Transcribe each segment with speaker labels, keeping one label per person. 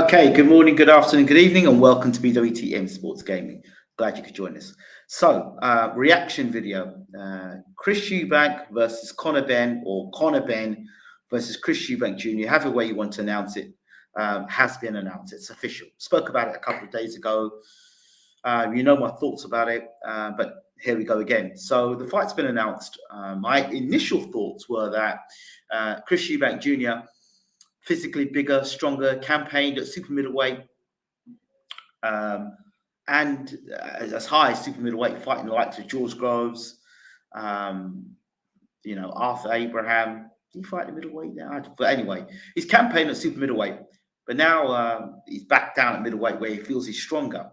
Speaker 1: Okay, good morning, good afternoon, good evening, and welcome to BWTM Sports Gaming. Glad you could join us. So, reaction video, Chris Eubank versus Conor Benn, or Conor Benn versus Chris Eubank Jr., however way you want to announce it, has been announced. It's official. Spoke about it a couple of days ago. You know my thoughts about it, but here we go again. So the fight's been announced. My initial thoughts were that Chris Eubank Jr., physically bigger, stronger, campaigned at super middleweight, and as high as super middleweight, fighting the likes of George Groves, Arthur Abraham. Did he fight the middleweight now? But anyway, he's campaigned at super middleweight, but now he's back down at middleweight where he feels he's stronger.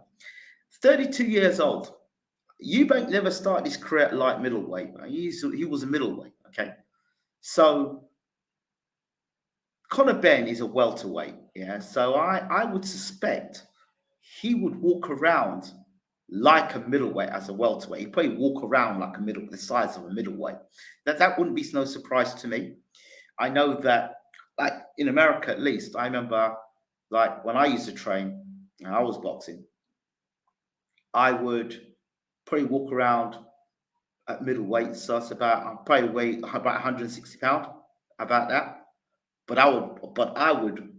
Speaker 1: 32 years old. Eubank never started his career at light middleweight. He was a middleweight, okay? So Conor Benn is a welterweight, yeah. So I would suspect he would walk around like a middleweight as a welterweight. He'd probably walk around like the size of a middleweight. That wouldn't be no surprise to me. I know that, like in America at least, I remember, like when I used to train, and I was boxing, I would probably walk around at middleweight. So it's I'd probably weigh about 160 pounds, about that. But I would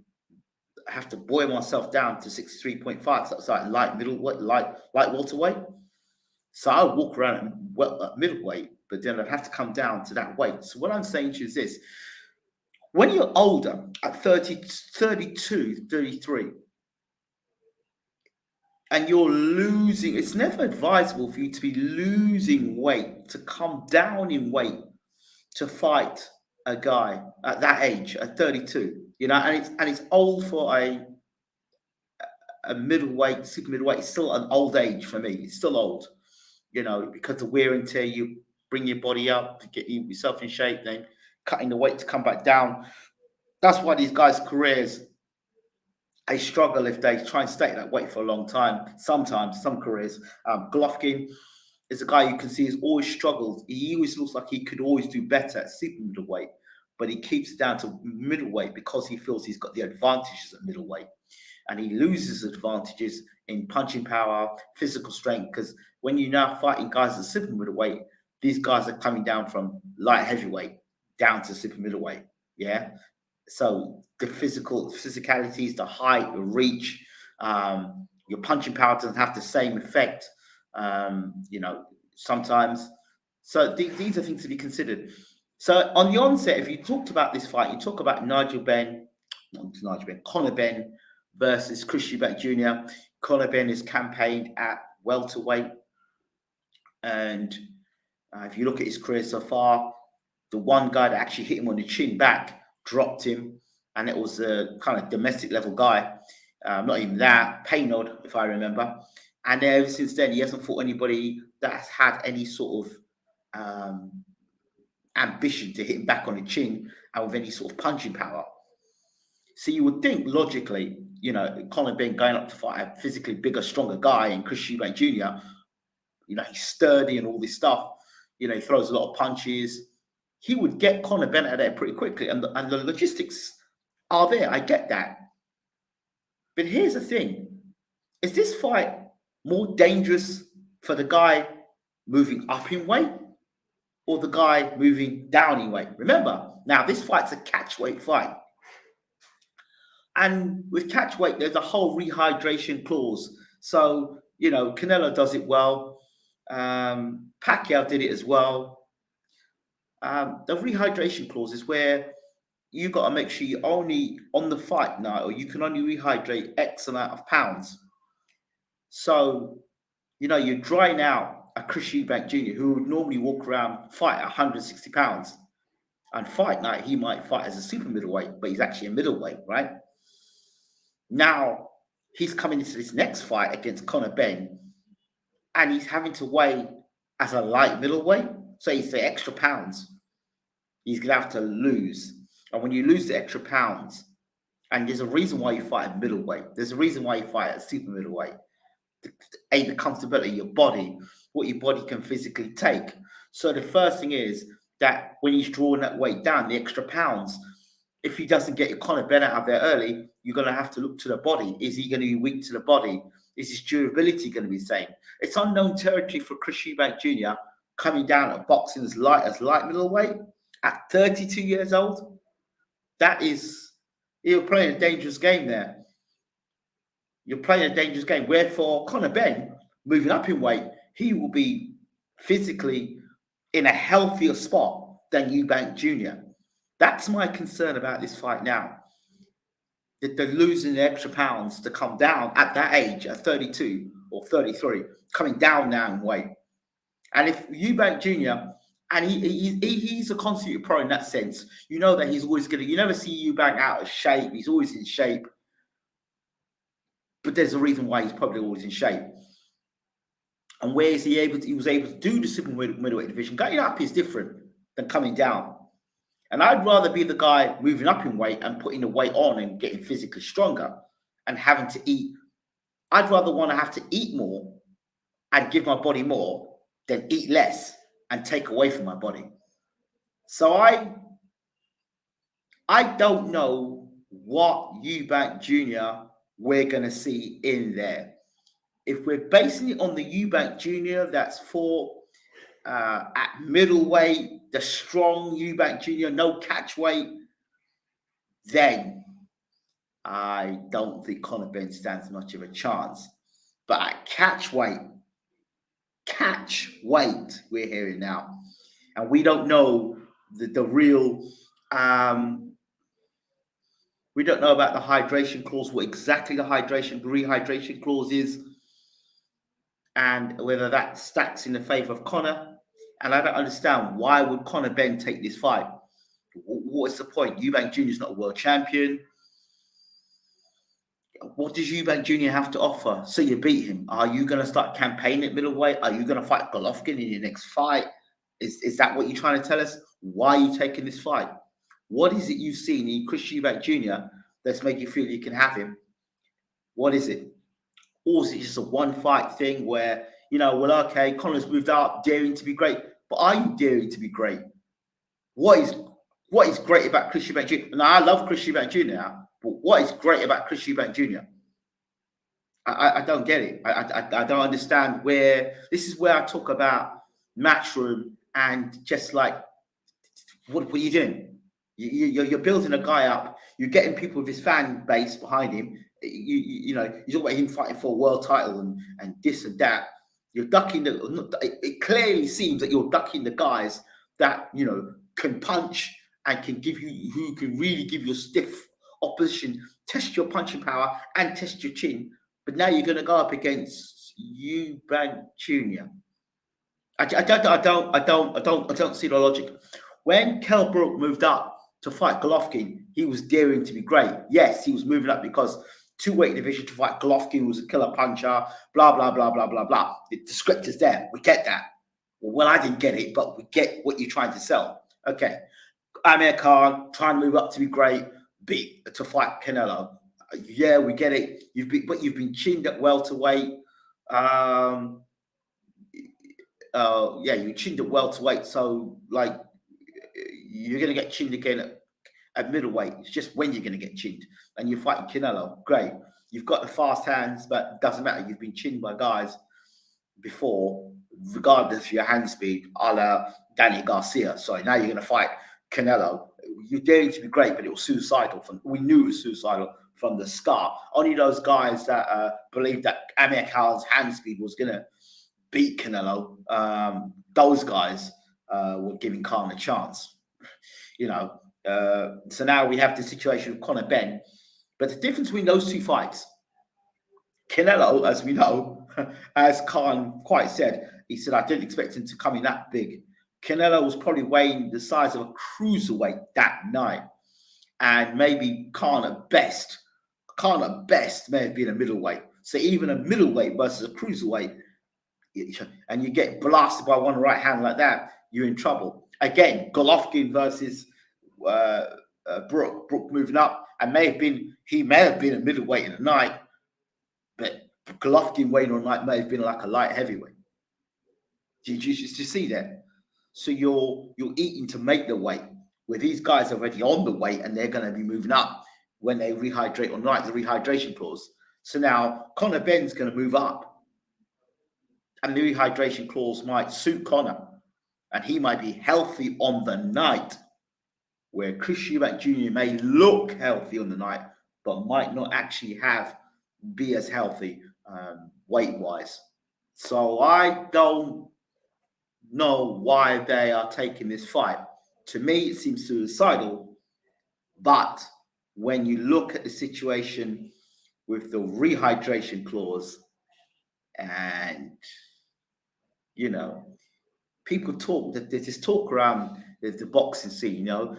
Speaker 1: have to boil myself down to 63.5. So it's like light middleweight, light welterweight. So I would walk around at middleweight, but then I'd have to come down to that weight. So what I'm saying to you is this: when you're older, at 30, 32, 33, and you're losing, it's never advisable for you to be losing weight, to come down in weight to fight a guy at that age, at 32, and it's old for a middleweight, super middleweight. It's still an old age for me. It's still old, because the wear and tear, you bring your body up to get yourself in shape, then cutting the weight to come back down. That's why these guys' careers, they struggle if they try and stay at that weight for a long time. Sometimes, some careers. Golovkin is a guy you can see has always struggled. He always looks like he could always do better at super middleweight, but he keeps it down to middleweight because he feels he's got the advantages at middleweight. And he loses advantages in punching power, physical strength, because when you're now fighting guys at super middleweight, these guys are coming down from light heavyweight down to super middleweight, yeah? So the physicalities, the height, the reach, your punching power doesn't have the same effect, sometimes. So these are things to be considered. So on the onset, if you talked about this fight, you talk about Conor Benn versus Chris Eubank Jr. Conor Benn is campaigned at welterweight. And if you look at his career so far, the one guy that actually hit him on the chin back dropped him, and it was a kind of domestic level guy. Not even that, Paynod, if I remember. And ever since then, he hasn't fought anybody that has had any sort of ambition to hit him back on the chin and with any sort of punching power. So you would think logically, Conor Benn going up to fight a physically bigger, stronger guy, and Chris Eubank Jr., he's sturdy and all this stuff. He throws a lot of punches. He would get Conor Benn out of there pretty quickly, and the logistics are there. I get that. But here's the thing. Is this fight more dangerous for the guy moving up in weight or the guy moving down in weight? Remember, now this fight's a catch weight fight. And with catch weight, there's a whole rehydration clause. So, Canelo does it well. Pacquiao did it as well. The rehydration clause is where you got to make sure you only, on the fight night, or you can only rehydrate X amount of pounds. So, you're drying out a Chris Eubank Jr., who would normally walk around, fight at 160 pounds. And fight night, he might fight as a super middleweight, but he's actually a middleweight, right? Now, he's coming into this next fight against Conor Benn, and he's having to weigh as a light middleweight. So he's the extra pounds he's going to have to lose. And when you lose the extra pounds, and there's a reason why you fight at middleweight, there's a reason why you fight at super middleweight. The comfortability of your body, what your body can physically take. So the first thing is that when he's drawing that weight down, the extra pounds, if he doesn't get Conor Benn out of there early, you're going to have to look to the body. Is he going to be weak to the body? Is his durability going to be the same? It's unknown territory for Chris Eubank Jr. coming down at boxing as light middleweight at 32 years old. That is, you're playing a dangerous game there. You're playing a dangerous game. Wherefore, Conor Benn, moving up in weight, he will be physically in a healthier spot than Eubank Jr. That's my concern about this fight now. That they're losing the extra pounds to come down at that age, at 32 or 33, coming down now in weight. And if Eubank Jr., and he's a consummate pro in that sense, you know that he's always going to, you never see Eubank out of shape. He's always in shape. But there's a reason why he's probably always in shape. And where is he able to, he was able to do the super middleweight division. Going up is different than coming down. And I'd rather be the guy moving up in weight and putting the weight on and getting physically stronger and having to eat. I'd rather want to have to eat more and give my body more than eat less and take away from my body. So I don't know what Eubank Jr. we're going to see in there. If we're basing it on the Eubank Jr. that's for at middleweight, the strong Eubank Jr., no catch weight, then I don't think Conor Benn stands much of a chance. But at catch weight, we're hearing now. And we don't know the real, we don't know about the hydration clause, what exactly the rehydration clause is, and whether that stacks in the favor of Conor. And I don't understand, why would Conor Benn take this fight? What's the point? Eubank Jr. is not a world champion. What does Eubank Jr. have to offer? So you beat him. Are you going to start campaigning at middleweight? Are you going to fight Golovkin in your next fight? Is that what you're trying to tell us? Why are you taking this fight? What is it you've seen in Chris Eubank Jr. that's made you feel you can have him? What is it? Or is it just a one-fight thing where, you know, well, okay, Conor's moved up, daring to be great. But are you daring to be great? What is great about Chris Eubank Jr.? Now, I love Chris Eubank Jr. now, but what is great about Chris Eubank Jr.? I don't get it. I don't understand where... This is where I talk about Matchroom and just like, what are you doing? You're building a guy up. You're getting people with his fan base behind him. You know, you talk about him fighting for a world title and this and that. You're ducking it clearly seems that you're ducking the guys that, you know, can punch and can give you, who can really give you a stiff opposition, test your punching power and test your chin. But now you're going to go up against Eubank Jr. I don't see the logic. When Kell Brook moved up to fight Golovkin, he was daring to be great. Yes, he was moving up because two-weight division to fight Golovkin, who was a killer puncher, blah, blah, blah, blah, blah, blah. The script is there. We get that. Well, I didn't get it, but we get what you're trying to sell. Okay. Amir Khan, trying to move up to be great, to fight Canelo. Yeah, we get it. You've been chinned at welterweight. Yeah, you chinned at welterweight, so like you're gonna get chinned again at middleweight. It's just when you're gonna get chinned, and you're fighting Canelo. Great, you've got the fast hands, but it doesn't matter. You've been chinned by guys before, regardless of your hand speed, a la Danny Garcia. So now you're gonna fight Canelo. You're daring to be great, but it was suicidal. We knew it was suicidal from the start. Only those guys that believed that Amir Khan's hand speed was gonna beat Canelo, those guys were giving Khan a chance, you know. So now we have the situation with Conor Benn. But the difference between those two fights, Canelo, as we know, as Khan quite said, he said, I didn't expect him to come in that big. Canelo was probably weighing the size of a cruiserweight that night. And maybe Khan at best may have been a middleweight. So even a middleweight versus a cruiserweight, and you get blasted by one right hand like that, you're in trouble. Again, Golovkin versus Brook moving up, and he may have been a middleweight in the night, but Golovkin weighing on night may have been like a light heavyweight. Do you see that? So you're eating to make the weight. where these guys are already on the weight and they're going to be moving up when they rehydrate on night, the rehydration clause. So now Conor Benn's going to move up, and the rehydration clause might suit Conor, and he might be healthy on the night, where Chris Eubank Jr. may look healthy on the night, but might not actually be as healthy weight-wise. So I don't know why they are taking this fight. To me, it seems suicidal, but when you look at the situation with the rehydration clause, and you know, people talk that there's this talk around the boxing scene, you know,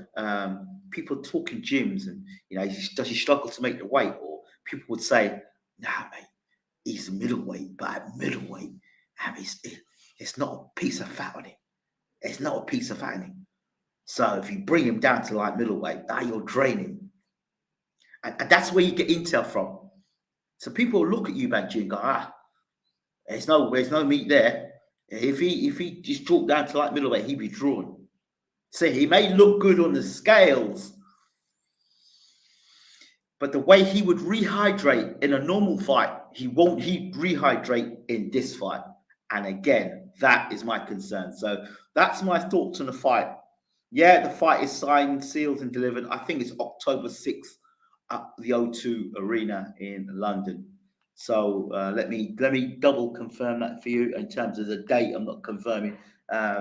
Speaker 1: people talk in gyms, and you know, does he struggle to make the weight? Or people would say, nah, mate, he's a middleweight, but at middleweight, it's not a piece of fat on him. It's not a piece of fat on him. So if you bring him down to like middleweight, now you'll drain him. And that's where you get intel from. So people look at Eubank Jr. and go, there's no meat there. If he just dropped down to like middleweight, he'd be drawn. So he may look good on the scales, but the way he would rehydrate in a normal fight, he'd rehydrate in this fight. And again, that is my concern. So that's my thoughts on the fight. Yeah, the fight is signed, sealed, and delivered. I think it's October 6th at the O2 Arena in London. So let me double confirm that for you in terms of the date. I'm not confirming.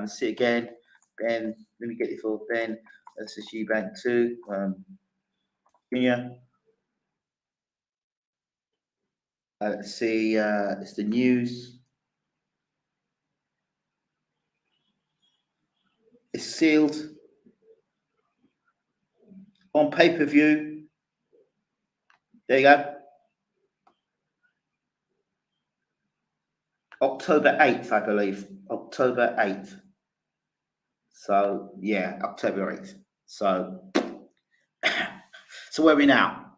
Speaker 1: See again, Ben. Let me get you for Ben. This is Eubank 2. Yeah. Let's see. It's the news. It's sealed on pay-per-view. There you go. October 8th, I believe. October 8th. So, yeah, October 8th. So where are we now?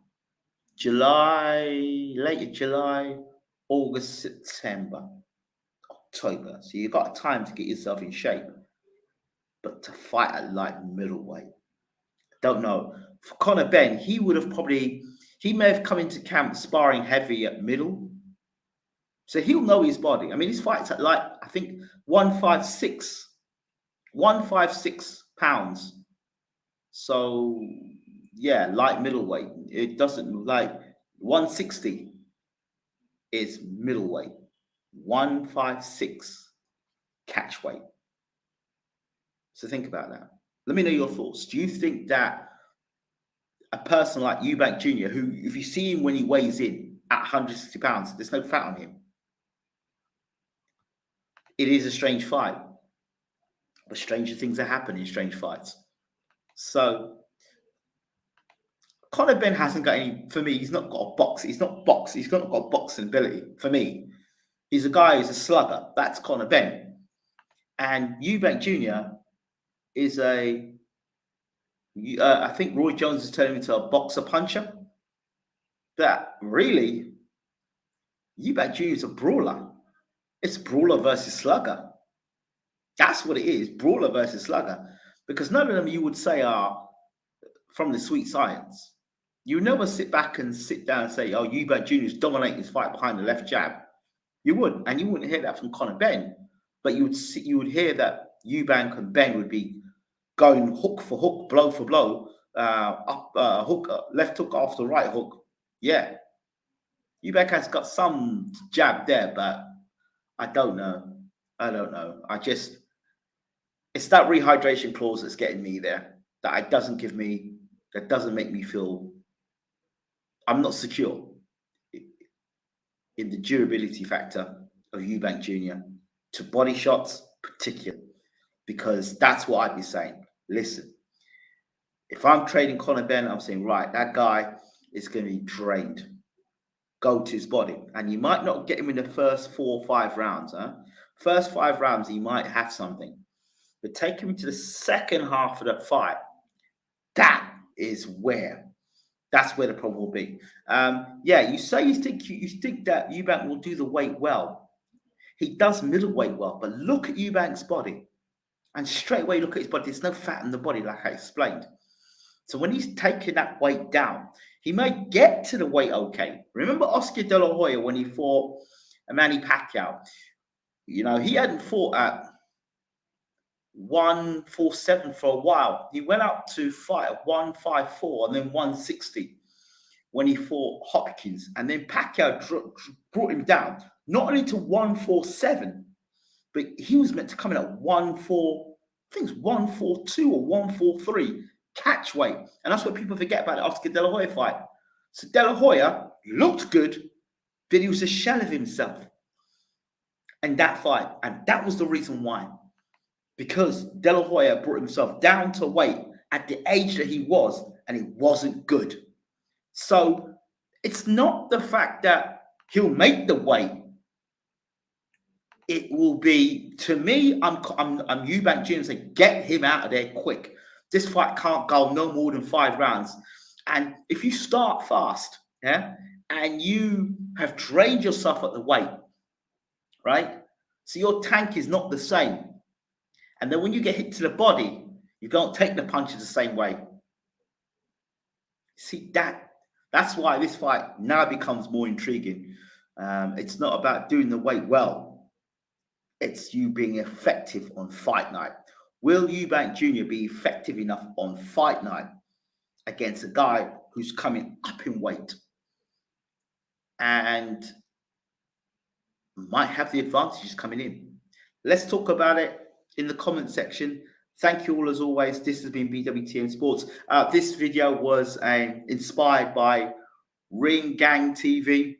Speaker 1: Late July, August, September, October. So you've got time to get yourself in shape. But to fight at light middleweight, don't know. For Conor Benn, he may have come into camp sparring heavy at middle. So he'll know his body. I mean, his fights at light, I think 156 pounds. So yeah, light middleweight. It doesn't like 160 is middleweight. 156 catch weight. So think about that. Let me know your thoughts. Do you think that a person like Eubank Jr., who, if you see him when he weighs in at 160 pounds, there's no fat on him. It is a strange fight. But stranger things that happen in strange fights. So Conor Benn hasn't got any, for me, he's not got a box. He's not got boxing ability. For me, he's a guy who's a slugger. That's Conor Benn. And Eubank Jr. is I think Roy Jones is turning him into a boxer puncher. That really, Eubank Jr. is a brawler. It's brawler versus slugger. That's what it is, brawler versus slugger. Because none of them you would say are from the sweet science. You never sit back and sit down and say, oh, Eubank Jr. is dominating his fight behind the left jab. You wouldn't, and you wouldn't hear that from Conor Benn. But you would hear that Eubank and Benn would be going hook for hook, blow for blow, left hook after right hook. Yeah. Eubank has got some jab there, but I don't know. It's that rehydration clause that's getting me there. That doesn't make me feel, I'm not secure in the durability factor of Eubank Jr. to body shots, particularly, because that's what I'd be saying. Listen, if I'm trading Conor Benn, I'm saying, right, that guy is going to be drained. Go to his body. And you might not get him in the first 4 or 5 rounds. First 5 rounds, he might have something. But take him to the second half of the fight. That's where the problem will be. You say you think that Eubank will do the weight well. He does middleweight well, but look at Eubank's body. And straight away, look at his body. There's no fat in the body, like I explained. So when he's taking that weight down, he may get to the weight okay. Remember Oscar De La Hoya when he fought Manny Pacquiao? You know, he hadn't fought at 147 for a while. He went up to fight at 154 and then 160 when he fought Hopkins. And then Pacquiao brought him down, not only to 147, but he was meant to come in at 142 or 143 catch weight. And that's what people forget about the Oscar De La Hoya fight. So De La Hoya looked good, but he was a shell of himself in that fight. And that was the reason why. Because De La Hoya brought himself down to weight at the age that he was, and it wasn't good. So it's not the fact that he'll make the weight. It will be, to me, I'm Eubank Jr. saying, get him out of there quick. This fight can't go no more than 5 rounds. And if you start fast, yeah, and you have drained yourself at the weight, right? So your tank is not the same. And then when you get hit to the body, you don't take the punches the same way. See, that's why this fight now becomes more intriguing. It's not about doing the weight well. It's you being effective on fight night. Will Eubank Jr. be effective enough on fight night against a guy who's coming up in weight and might have the advantages coming in? Let's talk about it in the comment section. Thank you all as always. This has been BWTM Sports. This video was inspired by Ring Gang TV.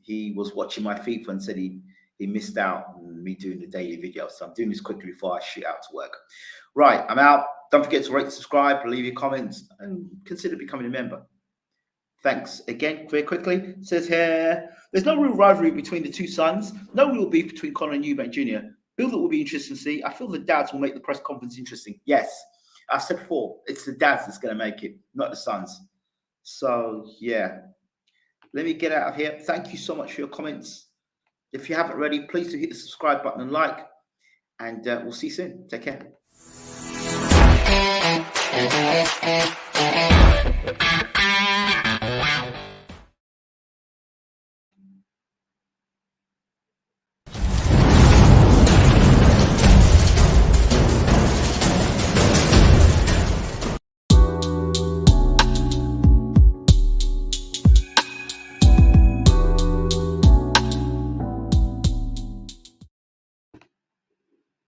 Speaker 1: He was watching my FIFA and said he missed out on me doing the daily video. So I'm doing this quickly before I shoot out to work. Right, I'm out. Don't forget to rate, subscribe, leave your comments, and consider becoming a member. Thanks again. Very quickly, it says here, there's no real rivalry between the two sons. No real beef between Conor and Eubank Jr. Build it will be interesting to see. I feel the dads will make the press conference interesting. Yes, I said before, it's the dads that's going to make it, not the sons. So, yeah. Let me get out of here. Thank you so much for your comments. If you haven't already, please do hit the subscribe button and like. And we'll see you soon. Take care.